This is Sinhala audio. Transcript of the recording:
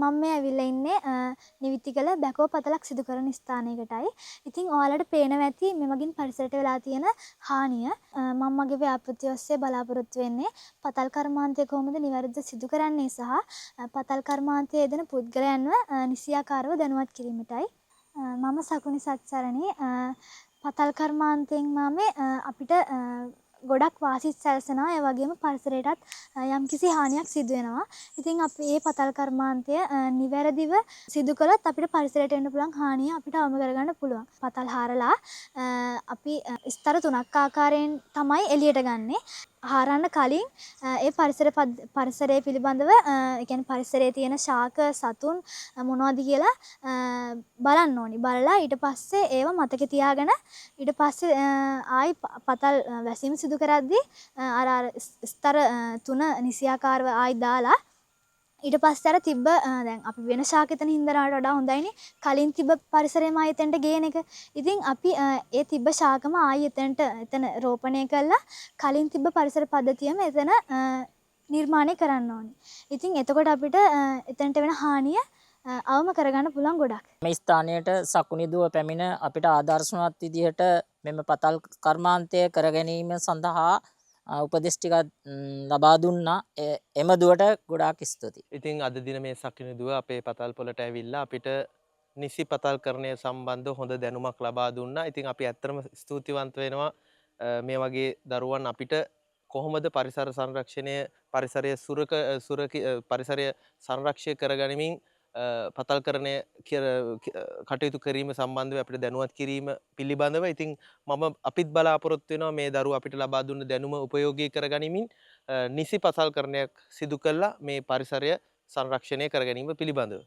මම මේ ඇවිල්ලා ඉන්නේ නිවිතිකල බැකෝ පතලක් සිදු කරන ස්ථානයකටයි. ඉතින් ඔයාලට පේනවා ඇති මේ මගින් පරිසරයට වෙලා තියෙන හානිය. මම මගේ ව්‍යාපෘතිය ඔස්සේ බලාපොරොත්තු වෙන්නේ පතල් කර්මාන්තය කොහොමද නිවැරදිව සිදු කරන්නේ සහ පතල් කර්මාන්තයේ යෙදෙන පුද්ගලයන්ව නිසියාකාරව දැනුවත් කිරීමටයි. මම සකුනි සත්සරණී පතල් කර්මාන්තයෙන් අපිට ගොඩක් වාසිත් සැලසෙනවා. ඒ වගේම පරිසරයටත් යම්කිසි හානියක් සිදු වෙනවා. ඉතින් අපි මේ පතල් කර්මාන්තය නිවැරදිව සිදු කළොත් අපිට පරිසරයට එන්න පුළුවන් හානිය අපිට අවම කරගන්න පුළුවන්. පතල් හාරලා අපි ස්තර 3ක් ආකාරයෙන් තමයි එළියට ගන්නෙ. හාරන්න කලින් ඒ පරිසරය පිළිබඳව ඒ කියන්නේ පරිසරයේ තියෙන ශාක සතුන් මොනවද කියලා බලන්න ඕනි. බලලා ඊට පස්සේ ඒව මතකේ තියාගෙන ඊට පස්සේ ආයි පතල් වැසීම සිදු කරද්දී අර ස්තර 3 නිසියාකාරව ආයි දාලා ඊට පස්සේ අර තිබ්බ දැන් අපි වෙන ශාක එතන හින්දනවට වඩා හොඳයිනේ කලින් තිබ්බ පරිසරයම ආයි එතනට ගේන එක. ඉතින් අපි ඒ තිබ්බ ශාකම ආයි එතන රෝපණය කළා කලින් තිබ්බ පරිසර පද්ධතියම එතන නිර්මාණය කරන්න ඕනේ. ඉතින් එතකොට අපිට එතනට වෙන හානිය අවම කරගන්න පුළුවන් ගොඩක්. මේ ස්ථානයට සකුනිදුව පැමිණ අපිට ආදර්ශමත් විදිහට මෙම පතල් කර්මාන්තය කර ගැනීම සඳහා උපදෙස් ටිකක් ලබා දුන්නා. එම දුවට ගොඩාක් ස්තුතියි. ඉතින් අද දින මේ සකුනිදුව අපේ පතල් පොළට ඇවිල්ලා අපිට නිසි පතල්කරණය සම්බන්ධ හොඳ දැනුමක් ලබා දුන්නා. ඉතින් අපි ඇත්තටම ස්තුතිවන්ත වෙනවා මේ වගේ දරුවන් අපිට කොහොමද පරිසර සංරක්ෂණය පරිසරය පරිසරය සංරක්ෂය කරගනිමින් පතල්කරණය කටයුතු කිරීම සම්බන්ධව අපිට දැනුවත් කිරීම පිළිබඳව. ඉතින් මම අපිත් බලාපොරොත්තු වෙනවා මේ දරුවෝ අපිට ලබා දුන්න දැනුම උපයෝගී කරගනිමින් නිසි පතල්කරණයක් සිදු කළා මේ පරිසරය සංරක්ෂණය කර ගැනීම පිළිබඳව.